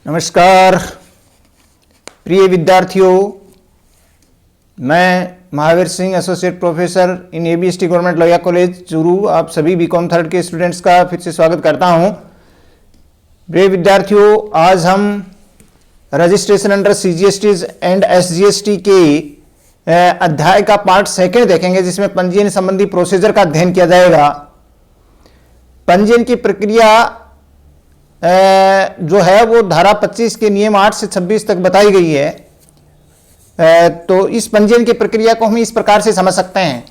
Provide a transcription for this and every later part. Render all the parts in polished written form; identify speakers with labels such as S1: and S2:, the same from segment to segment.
S1: नमस्कार प्रिय विद्यार्थियों, मैं Mahavir Singh, associate professor in ABST government Lohia college Churu, आप सभी बीकॉम थर्ड के स्टूडेंट्स का फिर से स्वागत करता हूं। प्रिय विद्यार्थियों, आज हम रजिस्ट्रेशन अंडर सीजीएसटीज एंड एसजीएसटी के अध्याय का पार्ट सेकंड देखेंगे, जिसमें पंजीयन संबंधी प्रोसीजर का अध्ययन किया जाएगा। पंजीयन की प्रक्रिया जो है वो धारा 25 के नियम 8 से 26 तक बताई गई है। तो इस पंजीयन की प्रक्रिया को हम इस प्रकार से समझ सकते हैं।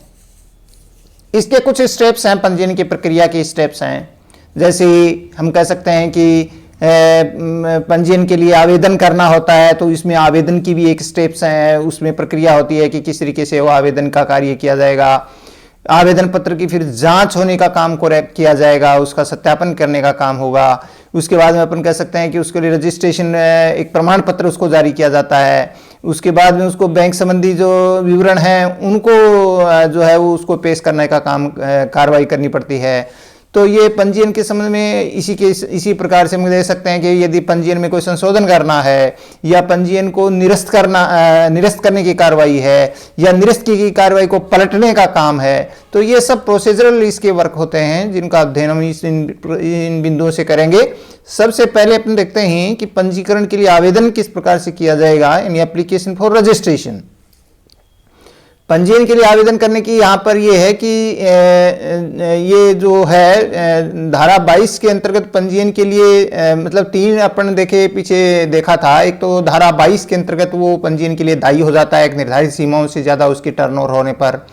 S1: इसके कुछ स्टेप्स हैं, पंजीयन की प्रक्रिया के स्टेप्स हैं। जैसे हम कह सकते हैं कि पंजीयन के लिए आवेदन करना होता है, तो इसमें आवेदन की भी एक स्टेप्स हैं, उसमें प्रक्रिया होती है कि किस तरीके से वो आवेदन का कार्य किया जाएगा। आवेदन पत्र की फिर जांच होने का काम को किया जाएगा, उसका सत्यापन करने का काम होगा। उसके बाद में अपन कह सकते हैं कि उसके लिए रजिस्ट्रेशन एक प्रमाण पत्र उसको जारी किया जाता है। उसके बाद में उसको बैंक संबंधी जो विवरण हैं उनको जो है वो उसको पेश करने का काम कार्रवाई करनी पड़ती है। तो ये पंजीयन के संबंध में इसी प्रकार से हम देख सकते हैं कि यदि पंजीयन में कोई संशोधन करना है या पंजीयन को निरस्त करने की कार्रवाई है या निरस्त की कार्रवाई को पलटने का काम है, तो ये सब प्रोसीजरल इसके वर्क होते हैं, जिनका अध्ययन हम इन बिंदुओं से करेंगे। सबसे पहले अपन देखते हैं कि पंजीकरण के लिए आवेदन किस प्रकार से किया जाएगा, यानी एप्लीकेशन फॉर रजिस्ट्रेशन। पंजीयन के लिए आवेदन करने की यहाँ पर ये है कि ये जो है धारा 22 के अंतर्गत पंजीयन के लिए मतलब 3 अपन पीछे देखा था। एक तो धारा 22 के अंतर्गत वो पंजीयन के लिए दायी हो जाता है एक निर्धारित सीमाओं से ज़्यादा उसकी टर्नओवर होने पर।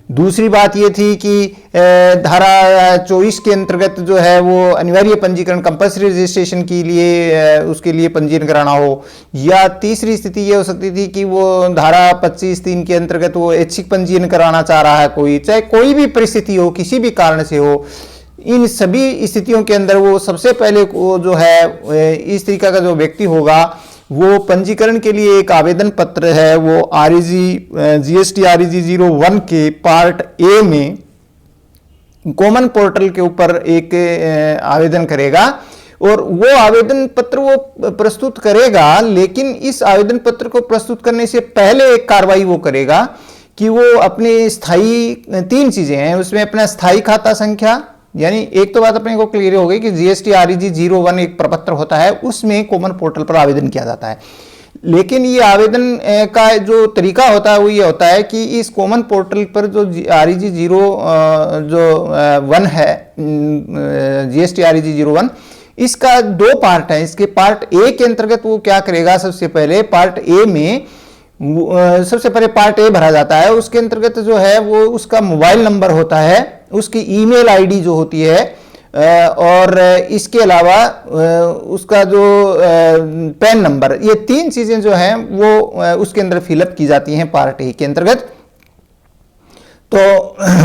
S1: दूसरी बात ये थी कि धारा 24 के अंतर्गत जो है वो अनिवार्य पंजीकरण कंपल्सरी रजिस्ट्रेशन के लिए उसके लिए पंजीयन कराना हो, या तीसरी स्थिति ये हो सकती थी कि वो धारा 25(3) के अंतर्गत वो ऐच्छिक पंजीयन कराना चाह रहा है कोई, चाहे कोई भी परिस्थिति हो, किसी भी कारण से हो। इन सभी स्थितियों के अंदर वो सबसे पहले वो जो है इस तरीका का जो व्यक्ति होगा वो पंजीकरण के लिए एक आवेदन पत्र है वो जीएसटी REG 01 के पार्ट ए में कॉमन पोर्टल के ऊपर एक आवेदन करेगा और वो आवेदन पत्र वो प्रस्तुत करेगा। लेकिन इस आवेदन पत्र को प्रस्तुत करने से पहले एक कार्रवाई वो करेगा कि वो अपने स्थायी 3 चीजें हैं उसमें, अपना स्थायी खाता संख्या, यानी एक तो बात अपने को क्लियर हो गई कि जीएसटी REG 01 एक प्रपत्र होता है, उसमें कॉमन पोर्टल पर आवेदन किया जाता है। लेकिन ये आवेदन का जो तरीका होता है वो ये होता है कि इस कॉमन पोर्टल पर जो REG 01 है, जीएसटी REG 01, इसका 2 पार्ट है। इसके पार्ट ए के अंतर्गत वो क्या करेगा, सबसे पहले पार्ट ए में सबसे पहले पार्ट ए भरा जाता है। उसके अंतर्गत जो है वो उसका मोबाइल नंबर होता है, उसकी ईमेल आईडी जो होती है, और इसके अलावा उसका जो पैन नंबर, ये 3 चीजें जो हैं वो उसके अंदर फिलअप की जाती हैं पार्ट ए के अंतर्गत। तो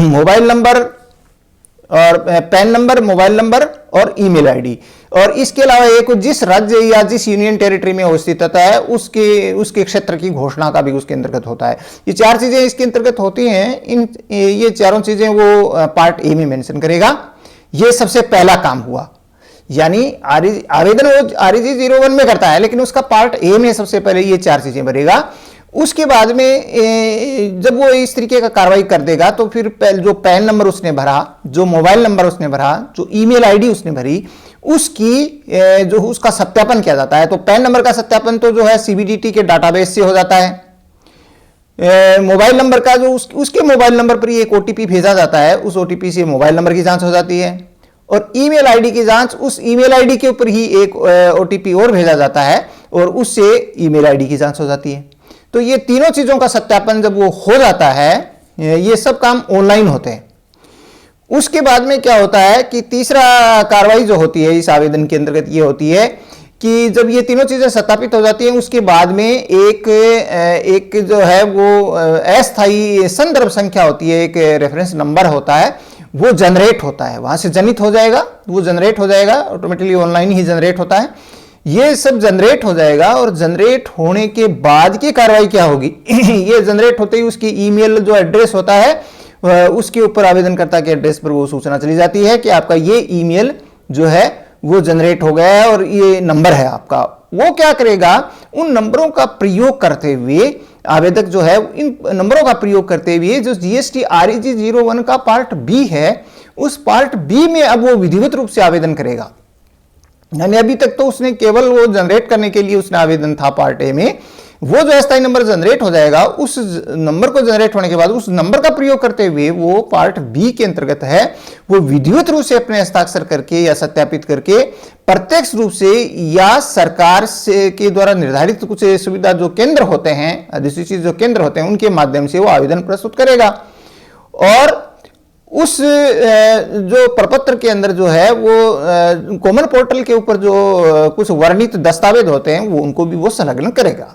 S1: मोबाइल नंबर और पैन नंबर, मोबाइल नंबर और ईमेल आईडी, और इसके अलावा एक जिस राज्य या जिस यूनियन टेरिटरी में वो स्थित होता है उसके क्षेत्र की घोषणा का भी उसके अंतर्गत होता है। ये 4 चीजें इसके अंतर्गत होती हैं। ये चारों चीजें वो पार्ट ए में मेंशन करेगा। ये सबसे पहला काम हुआ, यानी आवेदन वो REG 01 में करता है, लेकिन उसका पार्ट ए में सबसे पहले ये 4 चीजें भरेगा। उसके बाद में जब वो इस तरीके का कार्रवाई कर देगा तो फिर जो पैन नंबर उसने भरा, जो मोबाइल नंबर उसने भरा, जो ईमेल आईडी उसने भरी, उसकी जो उसका सत्यापन किया जाता है। तो पैन नंबर का सत्यापन तो जो है CBDT के डाटाबेस से हो जाता है। मोबाइल नंबर का जो उसके मोबाइल नंबर पर ही एक OTP भेजा जाता है, उस OTP से मोबाइल नंबर की जांच हो जाती है। और ईमेल आईडी की जांच, उस ईमेल आईडी के ऊपर ही एक OTP और भेजा जाता है और उससे ईमेल आईडी की जांच हो जाती है। तो ये तीनों चीजों का सत्यापन जब वो हो जाता है, ये सब काम ऑनलाइन होते हैं। उसके बाद में क्या होता है कि तीसरा कार्रवाई जो होती है इस आवेदन के अंतर्गत ये होती है कि जब ये तीनों चीजें सत्यापित हो जाती हैं, उसके बाद में एक जो है वो अस्थायी संदर्भ संख्या होती है, एक रेफरेंस नंबर होता है, वो जनरेट होता है, वहां से जनित हो जाएगा, वो जनरेट हो जाएगा, ऑटोमेटिकली ऑनलाइन ही जनरेट होता है। ये सब जनरेट हो जाएगा और जनरेट होने के बाद की कार्रवाई क्या होगी ये जनरेट होते ही उसकी ईमेल जो एड्रेस होता है उसके ऊपर आवेदनकर्ता के एड्रेस पर वो सूचना चली जाती है कि आपका ये ईमेल जो है वो जनरेट हो गया है और ये नंबर है आपका। वो क्या करेगा, उन नंबरों का प्रयोग करते हुए आवेदक जो है इन नंबरों का प्रयोग करते हुए जो जीएसटी REG 01 का पार्ट बी है, उस पार्ट बी में अब वो विधिवत रूप से आवेदन करेगा। यानी अभी तक तो उसने केवल वो जनरेट करने के लिए उसने आवेदन था पार्ट ए में, वो जो अस्थायी नंबर जनरेट हो जाएगा, उस नंबर को जनरेट होने के बाद उस नंबर का प्रयोग करते हुए वो पार्ट बी के अंतर्गत है, वो विधिवत रूप से अपने हस्ताक्षर करके या सत्यापित करके प्रत्यक्ष रूप से या सरकार से के द्वारा निर्धारित कुछ सुविधा जो केंद्र होते हैं, अधिसूचित जो केंद्र होते हैं, उनके माध्यम से वो आवेदन प्रस्तुत करेगा। और उस जो प्रपत्र के अंदर जो है वो कॉमन पोर्टल के ऊपर जो कुछ वर्णित दस्तावेज होते हैं वो उनको भी वो संलग्न करेगा।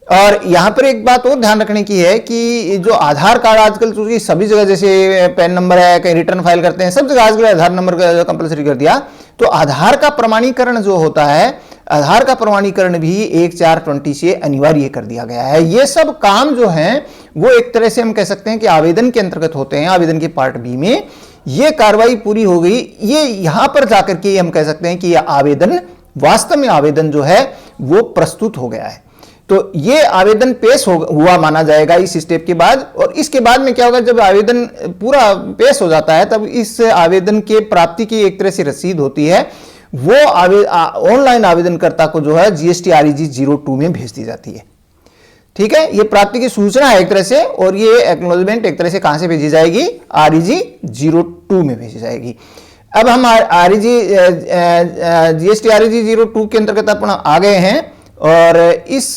S1: और यहां पर एक बात और ध्यान रखने की है कि जो आधार कार्ड आजकल चूंकि सभी जगह जैसे पैन नंबर है, कहीं रिटर्न फाइल करते हैं, सब जगह आजकल आधार नंबर का कंपलसरी कर दिया, तो आधार का प्रमाणीकरण जो होता है, आधार का प्रमाणीकरण भी 1/4/20 से अनिवार्य कर दिया गया है। ये सब काम जो है वो एक तरह से हम कह सकते हैं कि आवेदन के अंतर्गत होते हैं। आवेदन के पार्ट बी में ये कार्रवाई पूरी हो गई, ये यहां पर जाकर के हम कह सकते हैं कि यह आवेदन वास्तव में आवेदन जो है वो प्रस्तुत हो गया है। तो ये आवेदन पेश हुआ माना जाएगा इस स्टेप के बाद। और इसके बाद में क्या होगा, जब आवेदन पूरा पेश हो जाता है तब इस आवेदन के प्राप्ति की एक तरह से रसीद होती है, वो ऑनलाइन आवेदनकर्ता को जो है जीएसटी REG 02 में भेज दी जाती है। ठीक है, ये प्राप्ति की सूचना है एक तरह से, और ये एक्नॉलेजमेंट एक तरह से कहां से भेजी जाएगी, REG 02 में भेजी जाएगी। अब हम जीएसटी REG 02 के अंतर्गत अपन आ गए हैं, और इस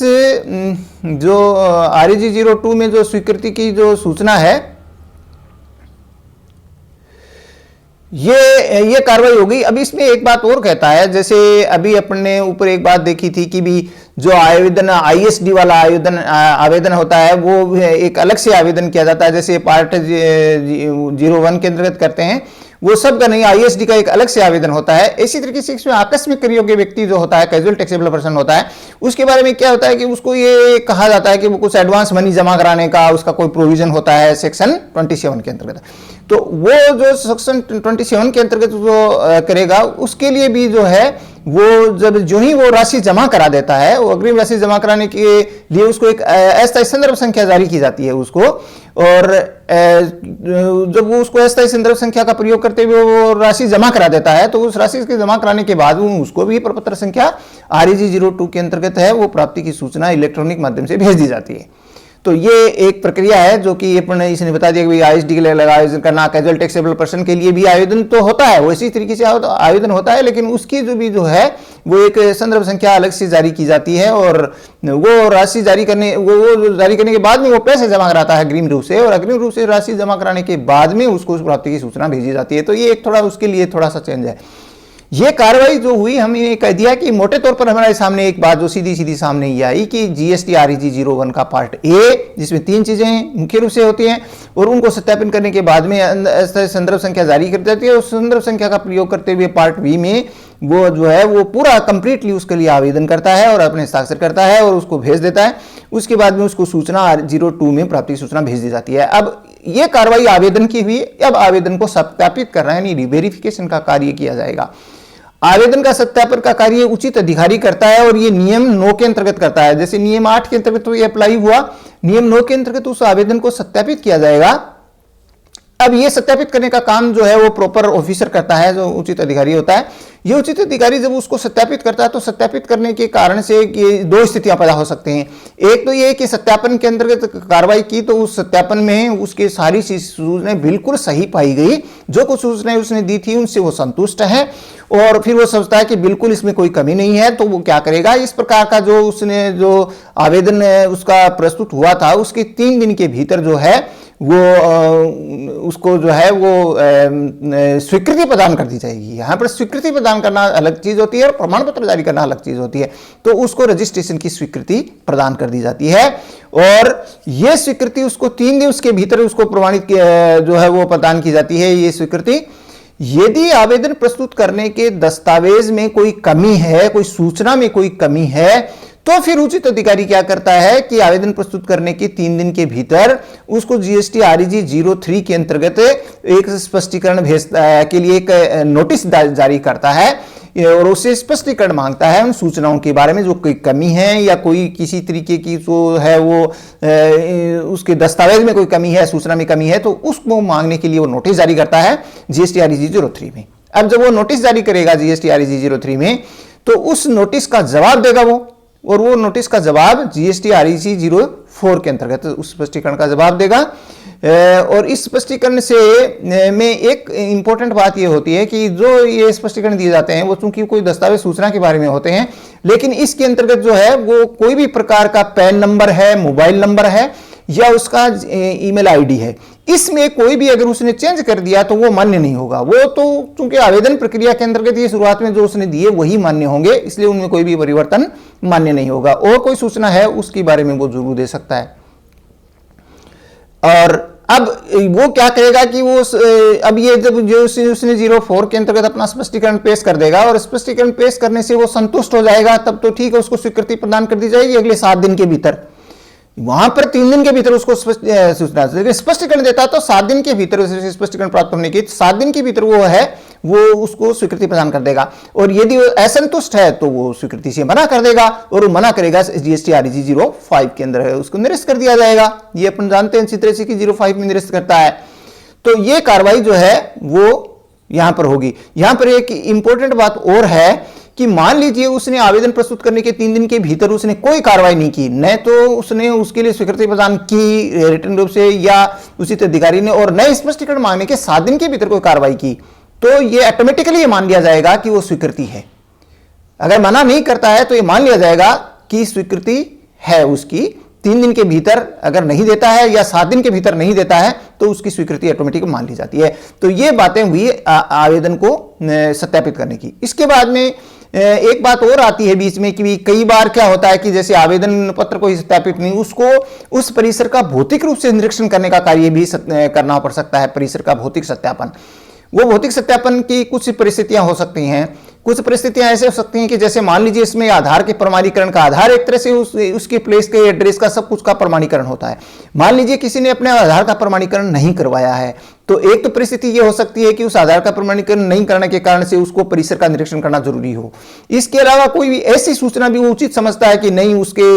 S1: जो REG 02 में जो स्वीकृति की जो सूचना है, ये कार्रवाई हो गई। अब इसमें एक बात और कहता है, जैसे अभी अपन ने ऊपर एक बात देखी थी कि भी जो आवेदन ISD वाला आवेदन होता है वो एक अलग से आवेदन किया जाता है, जैसे पार्ट 01 के अंतर्गत करते हैं, वो सब का नहीं, ISD का एक अलग से आवेदन होता है। इसी तरीके से इसमें आकस्मिक कर योग्य व्यक्ति जो होता है, कैजुअल टैक्सेबल पर्सन होता है, उसके बारे में क्या होता है कि उसको ये कहा जाता है कि वो कुछ एडवांस मनी जमा कराने का उसका कोई प्रोविजन होता है सेक्शन 27 के अंतर्गत। तो वो जो सेक्शन 27 के अंतर्गत जो करेगा, उसके लिए भी जो है वो जो ही वो राशि जमा करा देता है, वो अग्रिम राशि जमा कराने के लिए उसको एक अस्थायी संदर्भ संख्या जारी की जाती है उसको, और जब वो उसको अस्थायी संदर्भ संख्या का प्रयोग करते हुए वो राशि जमा करा देता है, तो उस राशि के जमा कराने के बाद उसको भी प्रपत्र संख्या REG 02 के अंतर्गत है वो प्राप्ति की सूचना इलेक्ट्रॉनिक माध्यम से भेज दी जाती है। तो ये एक प्रक्रिया है जो कि अपन इसने बता दिया कि ISD के लिए लगा आवेदन करना, कैजुअल टैक्सेबल पर्सन के लिए भी आवेदन तो होता है, वो इसी तरीके से आवेदन होता है, लेकिन उसकी जो है वो एक संदर्भ संख्या अलग से जारी की जाती है, और वो राशि जारी करने वो जारी करने के बाद में वो पैसे जमा कराता है अग्रिम रूप से, और अग्रिम रूप से राशि जमा कराने के बाद में उसको उस प्राप्ति की सूचना भेजी जाती है। तो ये एक थोड़ा उसके लिए थोड़ा सा चेंज है। ये कार्रवाई जो हुई, हमने कह दिया कि मोटे तौर पर हमारे सामने एक बात जो सीधी सीधी सामने ये आई कि जीएसटी REG 01 का पार्ट ए, जिसमें 3 चीजें मुख्य रूप से होती हैं, और उनको सत्यापन करने के बाद में संदर्भ संख्या जारी कर देती है। उस संदर्भ संख्या का प्रयोग करते हुए पार्ट बी में वो जो है वो पूरा कंप्लीटली उसके लिए आवेदन करता है और अपने हस्ताक्षर करता है और उसको भेज देता है। उसके बाद में उसको सूचना 02 में प्राप्ति सूचना भेज दी जाती है। अब ये कार्रवाई आवेदन की हुई, अब आवेदन को सत्यापित करना है, यानी वेरिफिकेशन का कार्य किया जाएगा। आवेदन का सत्यापन का कार्य उचित अधिकारी करता है, और ये नियम 9 के अंतर्गत करता है। जैसे नियम 8 के अंतर्गत तो ये अप्लाई हुआ, नियम 9 के अंतर्गत उस आवेदन को सत्यापित किया जाएगा। अब ये सत्यापित करने का काम जो है वो प्रॉपर ऑफिसर करता है, जो उचित अधिकारी होता है। ये उचित अधिकारी जब उसको सत्यापित करता है तो सत्यापित करने के कारण से ये 2 स्थितियां पैदा हो सकती हैं। एक तो ये कि सत्यापन के अंतर्गत कार्रवाई की तो उस सत्यापन में उसके सारी सूचनाएं बिल्कुल सही पाई गई, जो कुछ सूचनाएं उसने दी थी उनसे वो संतुष्ट है, और फिर वो समझता है कि बिल्कुल इसमें कोई कमी नहीं है, तो वो क्या करेगा, इस प्रकार का जो उसने जो आवेदन उसका प्रस्तुत हुआ था उसके 3 दिन के भीतर जो है वो उसको जो है वो स्वीकृति प्रदान कर दी जाएगी। यहाँ पर स्वीकृति प्रदान करना अलग चीज होती है और प्रमाण पत्र जारी करना अलग चीज होती है। तो उसको रजिस्ट्रेशन की स्वीकृति प्रदान कर दी जाती है, और ये स्वीकृति उसको 3 दिन के भीतर उसको प्रमाणित जो है वो प्रदान की जाती है। ये स्वीकृति यदि आवेदन प्रस्तुत करने के दस्तावेज में कोई कमी है, कोई सूचना में कोई कमी है, तो फिर उचित अधिकारी क्या करता है कि आवेदन प्रस्तुत करने के 3 दिन के भीतर उसको जीएसटी आरईजी 03 के अंतर्गत एक स्पष्टीकरण भेजता के लिए एक नोटिस जारी करता है और उससे स्पष्टीकरण मांगता है उन सूचनाओं के बारे में जो कोई कमी है या कोई किसी तरीके की जो है वो उसके दस्तावेज में कोई कमी है, सूचना में कमी है, तो उसको मांगने के लिए वो नोटिस जारी करता है जीएसटी आरईजी 03 में। अब जब वो नोटिस जारी करेगा जीएसटी आरईजी 03 में, तो उस नोटिस का जवाब देगा वो, और वो नोटिस का जवाब जीएसटी आरईजी 04 के अंतर्गत उस स्पष्टीकरण का जवाब देगा। और इस स्पष्टीकरण से में एक इंपॉर्टेंट बात यह होती है कि जो ये स्पष्टीकरण दिए जाते हैं वो चूंकि कोई दस्तावेज सूचना के बारे में होते हैं, लेकिन इसके अंतर्गत जो है वो कोई भी प्रकार का पैन नंबर है, मोबाइल नंबर है या उसका ईमेल आईडी है, इसमें कोई भी अगर उसने चेंज कर दिया तो वो मान्य नहीं होगा। वो तो चूंकि आवेदन प्रक्रिया के अंतर्गत ये शुरुआत में जो उसने दिए वही मान्य होंगे, इसलिए उनमें कोई भी परिवर्तन मान्य नहीं होगा। और कोई सूचना है उसके बारे में वो जरूर दे सकता है। और अब वो क्या करेगा कि वो अब ये जब जो उसने 04 के अंतर्गत अपना स्पष्टीकरण पेश कर देगा और स्पष्टीकरण पेश करने से वो संतुष्ट हो जाएगा, तब तो ठीक है, उसको स्वीकृति प्रदान कर दी जाएगी अगले 7 दिन के भीतर। वहां पर 3 दिन के भीतर उसको सूचना स्पष्टीकरण देता है तो 7 दिन के भीतर स्पष्टीकरण प्राप्त होने की 7 दिन के भीतर वो उसको स्वीकृति प्रदान कर देगा। और यदि वो असंतुष्ट है तो वो स्वीकृति से मना कर देगा, और वो मना करेगा जीएसटी आरईजी 05 के अंदर है उसको निरस्त कर दिया जाएगा। ये अपन जानते हैं अच्छी तरह से कि 05 में निरस्त करता है। तो ये कार्रवाई जो है वो यहां पर होगी। यहां पर एक इंपॉर्टेंट बात और है कि मान लीजिए उसने आवेदन प्रस्तुत करने के 3 दिन के भीतर उसने कोई कार्रवाई नहीं की, न तो उसने उसके लिए स्वीकृति प्रदान की रिटर्न रूप से या उचित अधिकारी ने, और न स्पष्टीकरण मांगने के 7 दिन के भीतर कोई कार्रवाई की, तो ये ऑटोमेटिकली मान लिया जाएगा कि वो स्वीकृति है। अगर मना नहीं करता है तो ये मान लिया जाएगा कि स्वीकृति है उसकी। 3 दिन के भीतर अगर नहीं देता है या 7 दिन के भीतर नहीं देता है तो उसकी स्वीकृति ऑटोमेटिक मान ली जाती है। तो ये बातें हुई आवेदन को सत्यापित करने की। इसके बाद में एक बात और आती है बीच में कि कई बार क्या होता है कि जैसे आवेदन पत्र को सत्यापित नहीं, उसको उस परिसर का भौतिक रूप से निरीक्षण करने का कार्य भी करना पड़ सकता है। परिसर का भौतिक सत्यापन, वो भौतिक सत्यापन की कुछ परिस्थितियां हो सकती हैं। कुछ परिस्थितियां ऐसे हो सकती हैं कि जैसे मान लीजिए इसमें आधार के प्रमाणीकरण का, आधार एक तरह से उसके प्लेस के एड्रेस का सब कुछ का प्रमाणीकरण होता है। मान लीजिए किसी ने अपने आधार का प्रमाणीकरण नहीं करवाया है, तो एक तो परिस्थिति ये हो सकती है कि उस आधार का प्रमाणीकरण नहीं करने के कारण से उसको परिसर का निरीक्षण करना जरूरी हो। इसके अलावा कोई भी ऐसी सूचना भी वो उचित समझता है कि नहीं उसके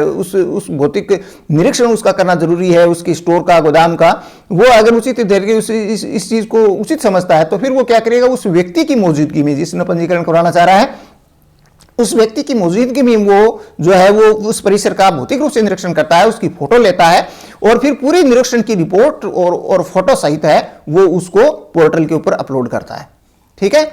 S1: उस भौतिक निरीक्षण उसका करना जरूरी है, उसके स्टोर का, गोदाम का, वो अगर उचित इस चीज को उचित समझता है तो फिर वो क्या करेगा, उस व्यक्ति की मौजूदगी में जिसने पंजीकरण करवाना चाह रहा है उस व्यक्ति की मौजूदगी में वो जो है वो उस परिसर का भौतिक रूप से निरीक्षण करता है, उसकी फोटो लेता है और फिर पूरी निरीक्षण की रिपोर्ट और फोटो सहित है वो उसको पोर्टल के ऊपर अपलोड करता है। ठीक है,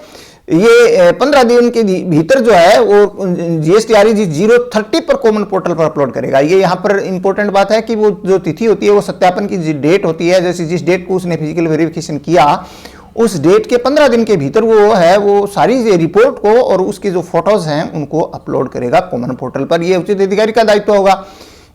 S1: ये 15 दिन के भीतर जो है वो जीएसटी आरईजी 030 पर कॉमन पोर्टल पर अपलोड करेगा। ये यहाँ पर इंपॉर्टेंट बात है कि वो जो तिथि होती है वो सत्यापन की डेट होती है, जैसे जिस डेट को उसने फिजिकल वेरिफिकेशन किया उस डेट के 15 दिन के भीतर वो सारी रिपोर्ट को और उसके जो फोटोज हैं उनको अपलोड करेगा कॉमन पोर्टल पर। ये उचित अधिकारी का दायित्व होगा।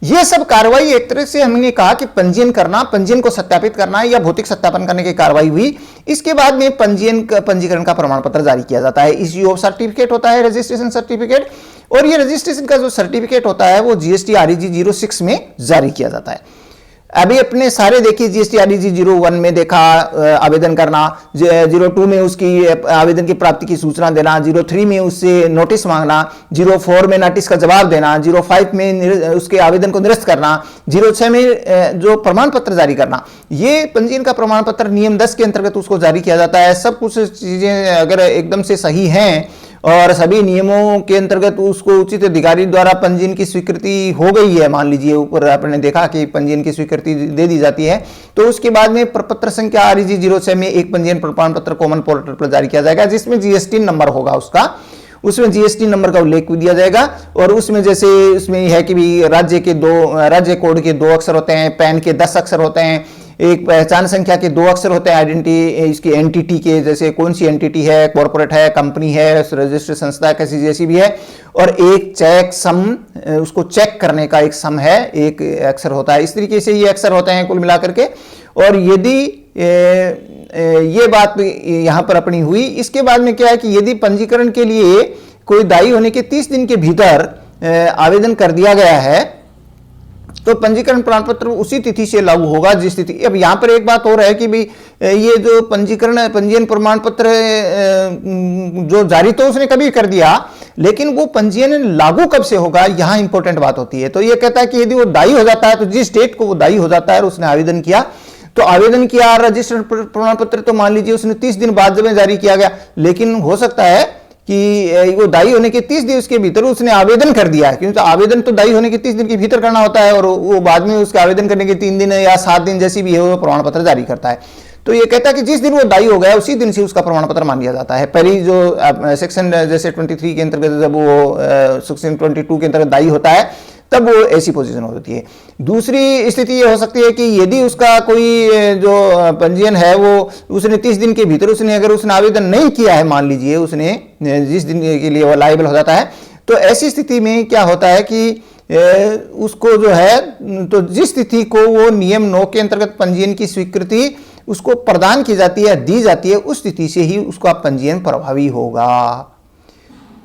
S1: ये सब कार्रवाई एक तरह से हमने कहा कि पंजीयन को सत्यापित करना या भौतिक सत्यापन करने की कार्रवाई हुई। इसके बाद में पंजीकरण का प्रमाण पत्र जारी किया जाता है। इश्यू ऑफ सर्टिफिकेट होता है, रजिस्ट्रेशन सर्टिफिकेट, और ये रजिस्ट्रेशन का जो सर्टिफिकेट होता है वो जीएसटी आरईजी 06 में जारी किया जाता है। अभी अपने सारे देखिए, जीएसटी आरईजी 01 में देखा आवेदन करना, 02 में उसकी आवेदन की प्राप्ति की सूचना देना, 03 में उससे नोटिस मांगना, 04 में नोटिस का जवाब देना, 05 में उसके आवेदन को निरस्त करना, 06 में जो प्रमाण पत्र जारी करना, ये पंजीयन का प्रमाण पत्र नियम 10 के अंतर्गत उसको जारी किया जाता है। सब कुछ चीजें अगर एकदम से सही हैं और सभी नियमों के अंतर्गत उसको उचित अधिकारी द्वारा पंजीयन की स्वीकृति हो गई है, मान लीजिए ऊपर आपने देखा कि पंजीयन की स्वीकृति दे दी जाती है, तो उसके बाद में प्रपत्र संख्या आरईजी 06 में एक पंजीयन प्रमाण पत्र कॉमन पोर्टल पर जारी किया जाएगा, जिसमें जीएसटी नंबर होगा उसमें जीएसटी नंबर का उल्लेख भी दिया जाएगा। और उसमें जैसे उसमें है कि भी राज्य कोड के 2 अक्षर होते हैं, पैन के 10 अक्षर होते हैं, एक पहचान संख्या के 2 अक्षर होते हैं, आइडेंटिटी इसकी एंटिटी के, जैसे कौन सी एंटिटी है, कॉर्पोरेट है, कंपनी है, रजिस्टर्ड संस्था कैसी जैसी भी है, और एक चेक सम, उसको चेक करने का एक सम है, एक अक्षर होता है। इस तरीके से ये अक्षर होते हैं कुल मिलाकर के। और यदि ये बात यहां पर अपनी हुई, इसके बाद में क्या है कि यदि पंजीकरण के लिए कोई दायी होने के 30 दिन के भीतर आवेदन कर दिया गया है तो पंजीकरण प्रमाण पत्र उसी तिथि से लागू होगा जिस तिथि। अब यहाँ पर एक बात और है कि भाई ये जो पंजीयन प्रमाण पत्र जो जारी तो उसने कभी कर दिया, लेकिन वो पंजीयन लागू कब से होगा, यहाँ इंपॉर्टेंट बात होती है। तो ये कहता है कि यदि वो दायी हो जाता है तो जिस डेट को वो दायी हो जाता है और उसने आवेदन किया, तो आवेदन किया रजिस्टर्ड प्रमाण पत्र तो मान लीजिए उसने 30 दिन बाद में जारी किया गया, लेकिन हो सकता है कि वो दायी होने के 30 दिवस के भीतर उसने आवेदन कर दिया, क्योंकि आवेदन तो दायी होने के 30 दिन के भीतर करना होता है और वो बाद में उसके आवेदन करने के 3 दिन या 7 दिन जैसी भी है वो प्रमाण पत्र जारी करता है। तो ये कहता है कि जिस दिन वो दायी हो गया उसी दिन से उसका प्रमाण पत्र मान लिया जाता है। पहली जो सेक्शन जैसे 23 के अंतर्गत जब वो सेक्शन 22 के अंतर्गत दायी होता है तब वो ऐसी पोजीशन होती है। दूसरी स्थिति ये हो सकती है कि यदि उसका कोई जो पंजीयन है वो उसने 30 दिन के भीतर अगर उसने आवेदन नहीं किया है, मान लीजिए उसने जिस दिन के लिए वो लायबल हो जाता है, तो ऐसी स्थिति में क्या होता है कि उसको जो है तो जिस तिथि को वो नियम 9 के अंतर्गत पंजीयन की स्वीकृति उसको प्रदान की जाती है, दी जाती है, उस तिथि से ही उसका पंजीयन प्रभावी होगा।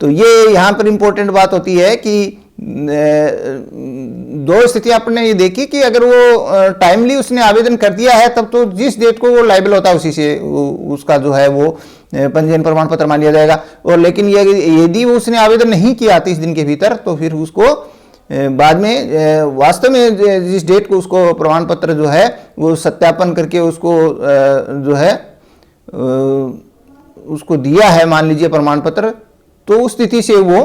S1: तो ये यहाँ पर इंपॉर्टेंट बात होती है कि दो स्थिति आपने ये देखी कि अगर वो टाइमली उसने आवेदन कर दिया है तब तो जिस डेट को वो लायबल होता है उसी से उसका जो है वो पंजीयन प्रमाण पत्र मान लिया जाएगा। और लेकिन यदि वो उसने आवेदन नहीं किया 30 दिन के भीतर तो फिर उसको बाद में वास्तव में जिस डेट को उसको प्रमाण पत्र जो है वो सत्यापन करके उसको जो है उसको दिया है, मान लीजिए प्रमाण पत्र, तो उस तिथि से वो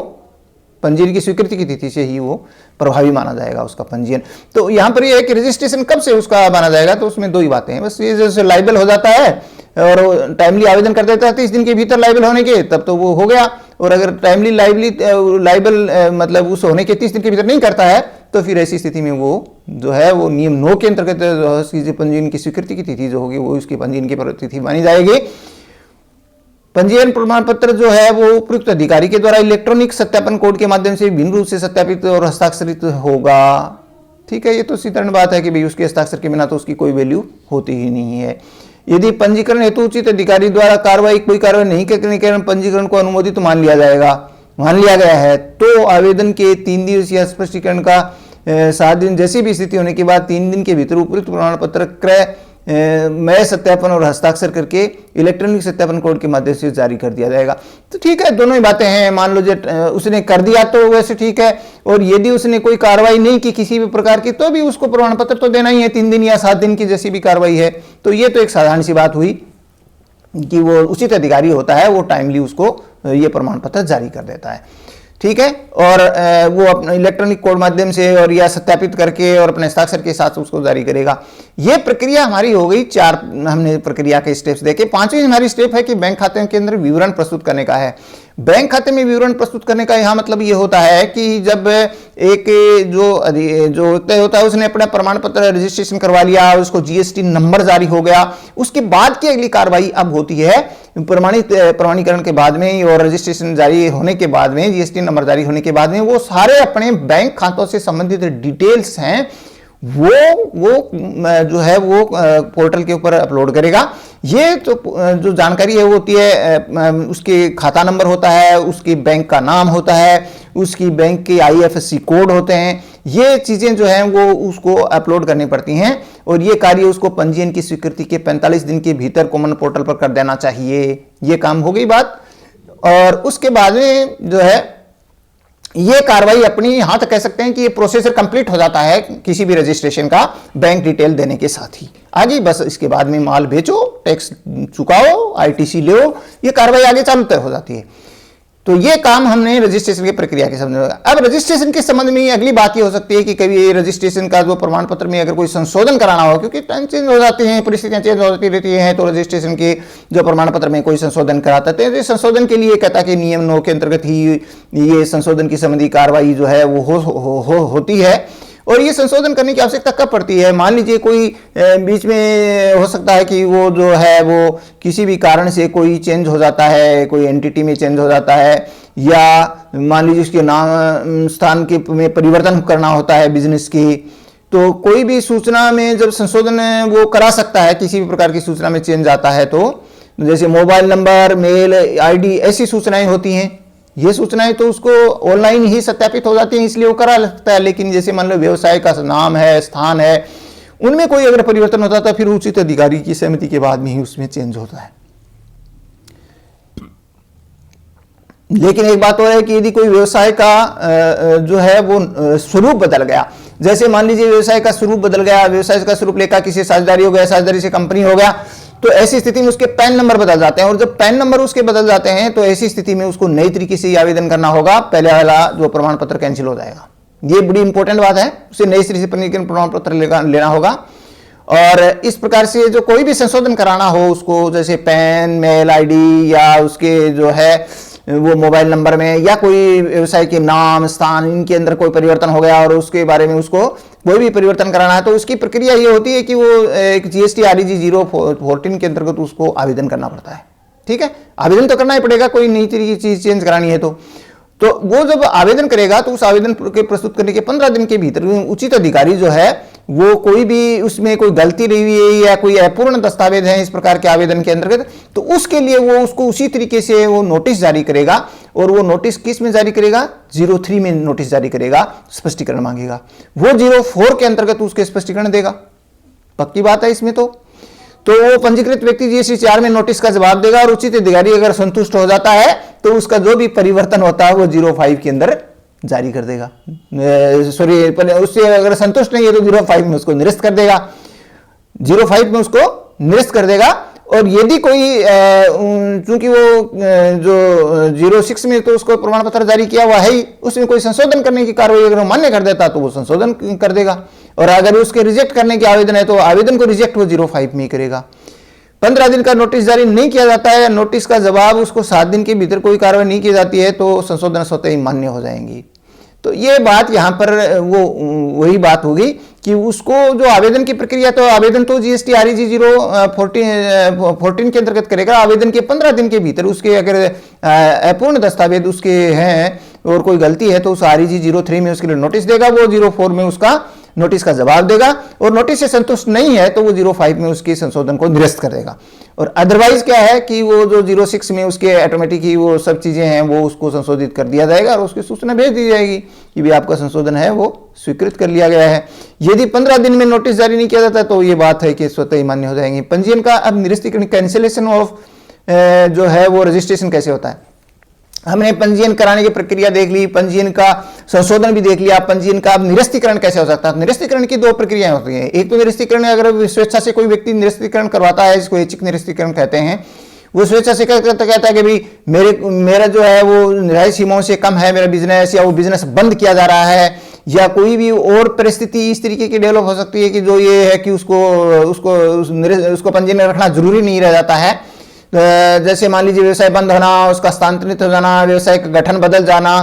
S1: पंजीयन की स्वीकृति की तिथि से ही वो प्रभावी माना जाएगा उसका पंजीयन। तो यहाँ पर ये है कि रजिस्ट्रेशन कब से उसका माना जाएगा, तो उसमें दो ही बातें हैं बस। ये जैसे लायबल हो जाता है और टाइमली आवेदन कर देता है 30 दिन के भीतर लायबल होने के, तब तो वो हो गया। और अगर टाइमली लायबल मतलब उस होने के 30 दिन के भीतर नहीं करता है तो फिर ऐसी स्थिति में वो जो है वो नियम 9 के अंतर्गत पंजीयन की स्वीकृति की तिथि जो होगी वो उसकी पंजीयन की तिथि मानी जाएगी। पंजीयन प्रमाण पत्र जो है वो उपयुक्त अधिकारी के द्वारा इलेक्ट्रॉनिक सत्यापन कोड के माध्यम से भिन्न रूप से सत्यापित और हस्ताक्षरित होगा। ठीक है, ये तो साधारण बात है कि भाई उसके हस्ताक्षर के बिना तो उसकी कोई वैल्यू होती ही नहीं है। यदि पंजीकरण हेतु उचित अधिकारी द्वारा कोई कार्रवाई नहीं करने के कारण पंजीकरण को अनुमोदित तो मान लिया गया है तो आवेदन के 3 दिवसीय स्पष्टीकरण का 7 दिन जैसी भी स्थिति होने के बाद 3 दिन के भीतर उपयुक्त प्रमाण पत्र क्रय मैं सत्यापन और हस्ताक्षर करके इलेक्ट्रॉनिक सत्यापन कोड के माध्यम से जारी कर दिया जाएगा। तो ठीक है, दोनों ही बातें हैं। मान लो उसने कर दिया तो वैसे ठीक है, और यदि उसने कोई कार्रवाई नहीं की किसी भी प्रकार की तो भी उसको प्रमाण पत्र तो देना ही है, 3 दिन या 7 दिन की जैसी भी कार्रवाई है। तो ये तो एक साधारण सी बात हुई कि वो उचित अधिकारी होता है, वो टाइमली उसको ये प्रमाण पत्र जारी कर देता है। ठीक है, और वो अपने इलेक्ट्रॉनिक कोड माध्यम से और या सत्यापित करके और अपने हस्ताक्षर के साथ उसको जारी करेगा। ये प्रक्रिया हमारी हो गई 4, हमने प्रक्रिया के स्टेप्स देखे। 5वीं हमारी स्टेप है कि बैंक खाते के अंदर विवरण प्रस्तुत करने का है। बैंक खाते में विवरण प्रस्तुत करने का यहाँ मतलब ये होता है कि जब एक जो तय होता है उसने अपना प्रमाण पत्र रजिस्ट्रेशन करवा लिया, उसको जीएसटी नंबर जारी हो गया, उसके बाद की अगली कार्रवाई अब होती है प्रमाणीकरण के बाद में और रजिस्ट्रेशन जारी होने के बाद में, जीएसटी नंबर जारी होने के बाद में वो सारे अपने बैंक खातों से संबंधित डिटेल्स हैं वो जो है वो पोर्टल के ऊपर अपलोड करेगा। ये तो जो जानकारी है वो होती है, उसके खाता नंबर होता है, उसके बैंक का नाम होता है, उसकी बैंक के IFSC कोड होते हैं। ये चीजें जो हैं वो उसको अपलोड करनी पड़ती हैं और ये कार्य उसको पंजीयन की स्वीकृति के 45 दिन के भीतर कॉमन पोर्टल पर कर देना चाहिए। ये काम हो गई बात। और उसके बाद में जो है ये कार्रवाई अपनी यहां तक कह सकते हैं कि ये प्रोसेसर कंप्लीट हो जाता है किसी भी रजिस्ट्रेशन का बैंक डिटेल देने के साथ ही। आगे बस इसके बाद में माल बेचो, टैक्स चुकाओ, ITC लो, ये कार्रवाई आगे चालू तय हो जाती है। तो ये काम हमने रजिस्ट्रेशन की प्रक्रिया के संबंध में। अब रजिस्ट्रेशन के संबंध में अगली बात ये हो सकती है कि कभी रजिस्ट्रेशन का जो प्रमाण पत्र में अगर कोई संशोधन कराना हो, क्योंकि टाइम चेंज हो जाते हैं, परिस्थितियां चेंज हो जाती रहती हैं, तो रजिस्ट्रेशन के जो प्रमाण पत्र में कोई संशोधन कराते हैं, संशोधन के लिए कहता है कि नियम 9 के अंतर्गत ही ये संशोधन की संबंधी कार्रवाई जो है वो होती है। और ये संशोधन करने की आवश्यकता कब पड़ती है? मान लीजिए कोई बीच में हो सकता है कि वो जो है वो किसी भी कारण से कोई चेंज हो जाता है, कोई एंटिटी में चेंज हो जाता है, या मान लीजिए उसके नाम स्थान के में परिवर्तन करना होता है बिजनेस की। तो कोई भी सूचना में जब संशोधन वो करा सकता है, किसी भी प्रकार की सूचना में चेंज आता है, तो जैसे मोबाइल नंबर, मेल ID ऐसी सूचनाएं होती हैं, ये सूचनाएं तो उसको ऑनलाइन ही सत्यापित हो जाती हैं, इसलिए वो करा सकता है। लेकिन जैसे मान लो व्यवसाय का नाम है, स्थान है, उनमें कोई अगर परिवर्तन होता है फिर उचित अधिकारी की सहमति के बाद में ही उसमें चेंज होता है। लेकिन एक बात और है कि यदि कोई व्यवसाय का जो है वो स्वरूप बदल गया, जैसे मान लीजिए व्यवसाय का स्वरूप बदल गया, व्यवसाय का स्वरूप लेकर किसी साझेदारी हो गया, साझेदारी से कंपनी हो गया, तो ऐसी स्थिति में उसके पैन नंबर बदल जाते हैं। और जब पैन नंबर उसके बदल जाते हैं तो ऐसी स्थिति में उसको नई तरीके से आवेदन करना होगा, पहले वाला जो प्रमाण पत्र कैंसिल हो जाएगा। ये बड़ी इंपॉर्टेंट बात है, उसे नई तरीके से पंजीकरण प्रमाण पत्र लेना होगा। और इस प्रकार से जो कोई भी संशोधन कराना हो उसको, जैसे पैन, मेल आईडी या उसके जो है वो मोबाइल नंबर में, या कोई व्यवसाय के नाम, स्थान, इनके अंदर कोई परिवर्तन हो गया और उसके बारे में उसको कोई भी परिवर्तन कराना है, तो उसकी प्रक्रिया ये होती है कि वो एक GST REG 014 के अंतर्गत उसको आवेदन करना पड़ता है। ठीक है, आवेदन तो करना ही पड़ेगा, कोई नई तरीके की चीज चेंज करानी है तो वो जब आवेदन करेगा तो उस आवेदन के प्रस्तुत करने के 15 दिन के भीतर उचित अधिकारी जो है वो कोई भी उसमें कोई गलती नहीं हुई है या कोई अपूर्ण दस्तावेज है इस प्रकार के आवेदन के अंतर्गत, तो उसके लिए वो उसको उसी तरीके से वो नोटिस जारी करेगा। और वो नोटिस किस में जारी करेगा? 03 में नोटिस जारी करेगा, स्पष्टीकरण मांगेगा। वो 04 के अंतर्गत उसके स्पष्टीकरण देगा। पक्की बात है इसमें। तो वो पंजीकृत व्यक्ति GST 4 में नोटिस का जवाब देगा और उचित अधिकारी अगर संतुष्ट हो जाता है तो उसका जो भी परिवर्तन होता है वो 05 के अंदर जारी कर देगा। सॉरी, उससे अगर संतुष्ट नहीं है तो 05 में उसको निरस्त कर देगा, 05 में उसको निरस्त कर देगा। और यदि कोई चूंकि वो जो 06 में तो उसको प्रमाण पत्र जारी किया हुआ है ही, उसमें कोई संशोधन करने की कार्रवाई अगर वो मान्य कर देता तो वो संशोधन कर देगा। और अगर उसके रिजेक्ट करने के आवेदन है तो आवेदन को रिजेक्ट वो 05 में ही करेगा। 15 दिन का नोटिस जारी नहीं किया जाता है, नोटिस का जवाब उसको 7 दिन के भीतर कोई कार्रवाई नहीं की जाती है तो संशोधन स्वतः ही मान्य हो जाएंगी। तो ये बात यहाँ पर वो वही बात होगी कि उसको जो आवेदन की प्रक्रिया, तो आवेदन तो GST REG 014 के अंतर्गत करेगा। आवेदन के 15 दिन के भीतर उसके अगर अपूर्ण दस्तावेज उसके हैं और कोई गलती है तो उस REG 03 में उसके लिए नोटिस देगा, वो 04 में उसका नोटिस का जवाब देगा। और नोटिस से संतुष्ट नहीं है तो वो 05 में उसके संशोधन को निरस्त कर देगा। और अदरवाइज क्या है कि वो जो 06 में उसके ऑटोमेटिक ही वो सब चीजें हैं वो उसको संशोधित कर दिया जाएगा और उसकी सूचना भेज दी जाएगी कि भी आपका संशोधन है वो स्वीकृत कर लिया गया है। यदि 15 दिन में नोटिस जारी नहीं किया जाता तो ये बात है कि स्वतः ही मान्य हो जाएंगे। पंजीयन का अब निरस्तीकरण, कैंसिलेशन ऑफ जो है वो रजिस्ट्रेशन कैसे होता है। हमने पंजीयन कराने की प्रक्रिया देख ली, पंजीयन का संशोधन भी देख लिया, पंजीयन का अब निरस्तीकरण कैसे हो सकता है। निरस्तीकरण की 2 प्रक्रियाएं होती हैं। एक तो निरस्तीकरण अगर स्वेच्छा से कोई व्यक्ति निरस्तीकरण करवाता है, इसको ऐच्छिक निरस्तीकरण कहते हैं। वो स्वेच्छा से कहता है कि भाई मेरा जो है वो निर्धारित सीमाओं से कम है मेरा बिजनेस, या वो बिजनेस बंद किया जा रहा है, या कोई भी और परिस्थिति इस तरीके की डेवलप हो सकती है कि जो ये है कि उसको पंजीयन में रखना जरूरी नहीं रह जाता है। जैसे मान लीजिए व्यवसाय बंद होना, उसका स्थानांतरित हो जाना, व्यवसाय का गठन बदल जाना,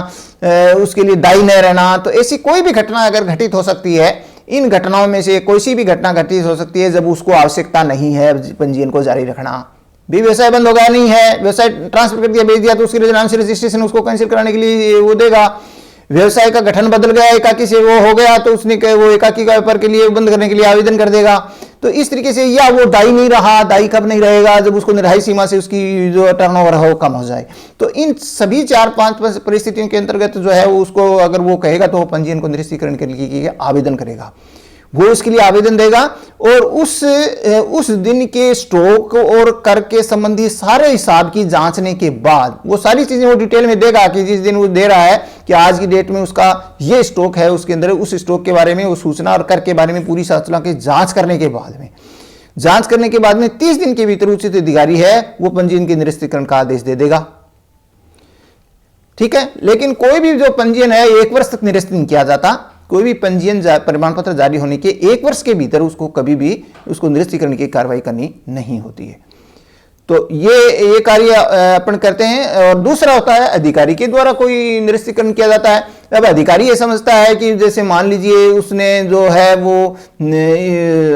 S1: उसके लिए दायी न रहना, तो ऐसी कोई भी घटना अगर घटित हो सकती है, इन घटनाओं में से कोई सी भी घटना घटित हो सकती है जब उसको आवश्यकता नहीं है पंजीयन को जारी रखना। भी व्यवसाय बंद हो गया नहीं है, व्यवसाय ट्रांसफर कर दिया, भेज दिया, तो उसके लिए नाम से रजिस्ट्रेशन उसको कैंसिल कराने के लिए वो देगा। व्यवसाय का गठन बदल गया, एकाकी से वो हो गया तो उसने वो एकाकी का व्यापार के लिए बंद करने के लिए आवेदन कर देगा। तो इस तरीके से, या वो दायी नहीं रहा, दायी कब नहीं रहेगा, जब उसको निर्धारित सीमा से उसकी जो टर्नओवर है वो कम हो जाए। तो इन सभी 4-5 परिस्थितियों के अंतर्गत जो है वो उसको अगर वो कहेगा तो वो पंजीयन को निरस्तीकरण के लिए आवेदन करेगा, वो उसके लिए आवेदन देगा। और उस दिन के स्टॉक और कर के संबंधी सारे हिसाब की जांचने के बाद वो सारी चीजें वो डिटेल में देगा कि जिस दिन वो दे रहा है कि आज की डेट में उसका ये स्टॉक है, उसके अंदर उस स्टॉक के बारे में वो सूचना और कर के बारे में पूरी सूचना की जांच करने के बाद में 30 दिन के भीतर उचित अधिकारी है वो पंजीयन के निरस्तीकरण का आदेश दे देगा। ठीक है, लेकिन कोई भी जो पंजीयन है 1 वर्ष तक निरस्त नहीं किया जाता। कोई भी पंजीयन प्रमाण पत्र जारी होने के 1 वर्ष के भीतर उसको कभी भी उसको निरस्तीकरण की कार्रवाई करनी नहीं होती है। तो ये कार्य अपन करते हैं। और दूसरा होता है अधिकारी के द्वारा कोई निरस्तीकरण किया जाता है। अब अधिकारी ये समझता है कि जैसे मान लीजिए उसने जो है वो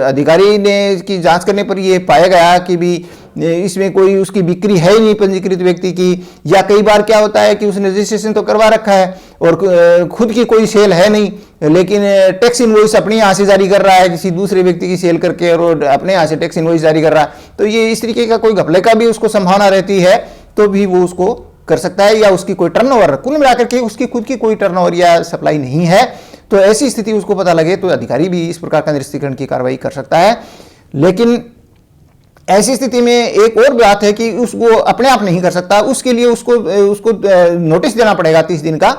S1: अधिकारी ने की जांच करने पर ये पाया गया कि भी इसमें कोई उसकी बिक्री है ही नहीं पंजीकृत व्यक्ति की, या कई बार क्या होता है कि उसने रजिस्ट्रेशन तो करवा रखा है और खुद की कोई सेल है नहीं, लेकिन टैक्स इनवॉइस अपने यहाँ से जारी कर रहा है किसी दूसरे व्यक्ति की सेल करके और अपने यहाँ से टैक्स इनवॉइस जारी कर रहा है। तो ये इस तरीके का कोई घपले का भी उसको संभावना रहती है, तो भी वो उसको कर सकता है या उसकी कोई टर्नओवर, कुल मिलाकर के उसकी खुद की कोई टर्नओवर या सप्लाई नहीं है, तो ऐसी स्थिति उसको पता लगे तो अधिकारी भी इस प्रकार का निरस्तीकरण की कार्रवाई कर सकता है। लेकिन ऐसी स्थिति में एक और बात है कि उसको अपने आप नहीं कर सकता, उसके लिए उसको नोटिस देना पड़ेगा 30 दिन का,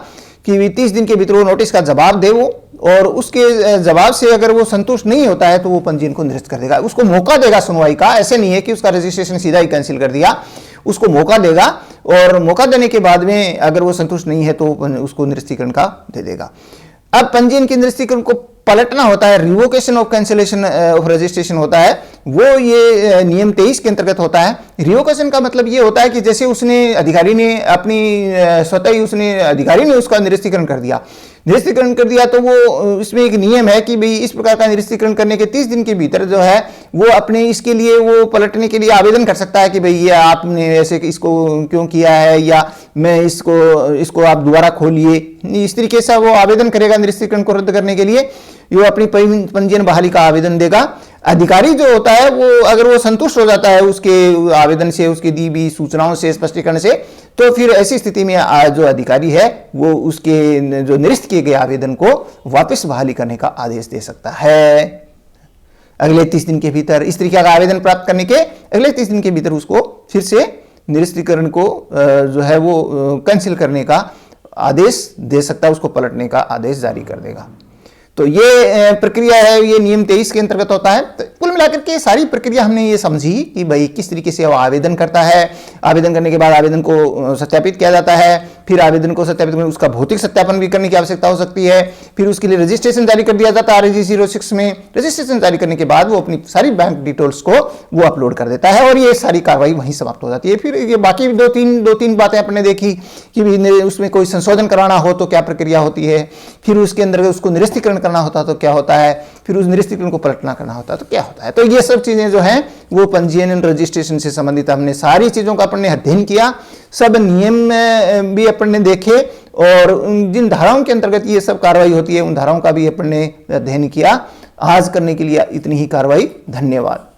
S1: कि 30 दिन के भीतर वो नोटिस का जवाब दे वो, और उसके जवाब से अगर वो संतुष्ट नहीं होता है तो वो पंजीयन को निरस्त कर देगा, उसको मौका देगा सुनवाई का। ऐसे नहीं है कि उसका रजिस्ट्रेशन सीधा ही कैंसिल कर दिया, उसको मौका देगा, और मौका देने के बाद में अगर वो संतुष्ट नहीं है तो उसको निरस्तीकरण का दे देगा। अब पंजीयन के निरस्तीकरण को पलटना होता है, revocation of cancellation of registration होता है, वो ये नियम 23 के अंतर्गत होता है। रिवोकेशन का मतलब ये होता है कि जैसे उसने अधिकारी ने अपनी स्वतः ही उसने अधिकारी ने उसका निरस्तीकरण कर दिया, तो वो इसमें एक नियम है कि भाई इस प्रकार का निरस्तीकरण करने के 30 दिन के भीतर जो है वो अपने इसके लिए वो पलटने के लिए आवेदन कर सकता है कि भाई ये आपने ऐसे इसको क्यों किया है, या मैं इसको आप दोबारा खोलिए, इस तरीके से वो आवेदन करेगा निरस्तीकरण को रद्द करने के लिए, वो अपनी पंजीयन बहाली का आवेदन देगा। अधिकारी जो होता है वो अगर वो संतुष्ट हो जाता है उसके आवेदन से, उसकी दी हुई सूचनाओं से, स्पष्टीकरण से, तो फिर ऐसी स्थिति में जो अधिकारी है वो उसके जो निरस्त किए गए आवेदन को वापस बहाली करने का आदेश दे सकता है अगले 30 दिन के भीतर। इस तरीके का आवेदन प्राप्त करने के अगले 30 दिन के भीतर उसको फिर से निरस्तीकरण को जो है वो कैंसिल करने का आदेश दे सकता है, उसको पलटने का आदेश जारी कर देगा। तो ये प्रक्रिया है, ये नियम 23 के अंतर्गत होता है। तो कुल मिलाकर के सारी प्रक्रिया हमने ये समझी कि भाई किस तरीके से वो आवेदन करता है, आवेदन करने के बाद आवेदन को सत्यापित किया जाता है, फिर आवेदन को सत्यापित करने उसका भौतिक सत्यापन भी करने की आवश्यकता हो सकती है, फिर उसके लिए रजिस्ट्रेशन जारी कर दिया जाता है RG 06 में। रजिस्ट्रेशन जारी करने के बाद वो अपनी सारी बैंक डिटेल्स को वो अपलोड कर देता है और ये सारी कार्रवाई वहीं समाप्त हो जाती है। फिर ये बाकी दो तीन बातें अपने देखी कि उसमें कोई संशोधन कराना हो तो क्या प्रक्रिया होती है, फिर उसके अंदर उसको निरस्तीकरण करना होता तो क्या होता है, फिर उस निरस्तीकरण को पलटना करना होता है तो क्या होता है। तो ये सब चीजें जो हैं वो पंजीयन एवं रजिस्ट्रेशन से संबंधित हमने सारी चीजों का अपने अध्ययन किया, सब नियम भी अपन ने देखे, और जिन धाराओं के अंतर्गत ये सब कार्रवाई होती है उन धाराओं का भी अपन ने अध्ययन किया। आज करने के लिए इतनी ही कार्रवाई। धन्यवाद।